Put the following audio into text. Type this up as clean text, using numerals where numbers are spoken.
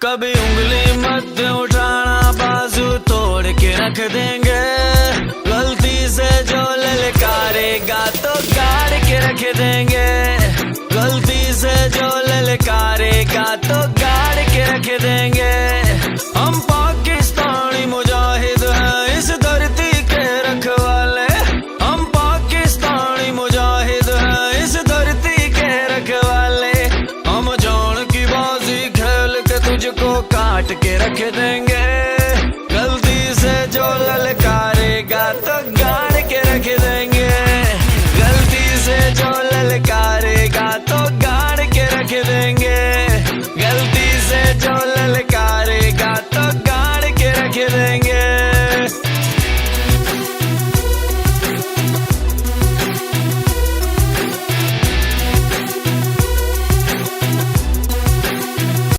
कभी उंगली मत उठाना, बाजू तोड़ के रख देंगे। गलती से जो ललकारेगा तो गाड़ के रख देंगे। गलती से जो ललकारेगा तो गाड़ के रख देंगे। हम पाकिस्तानी मुजाहिद हैं इस धरती के रखवाले। हम पाकिस्तानी मुजाहिद हैं इस धरती के रखवाले। हम जान की बाजी खेल के तुझको काट के रख देंगे।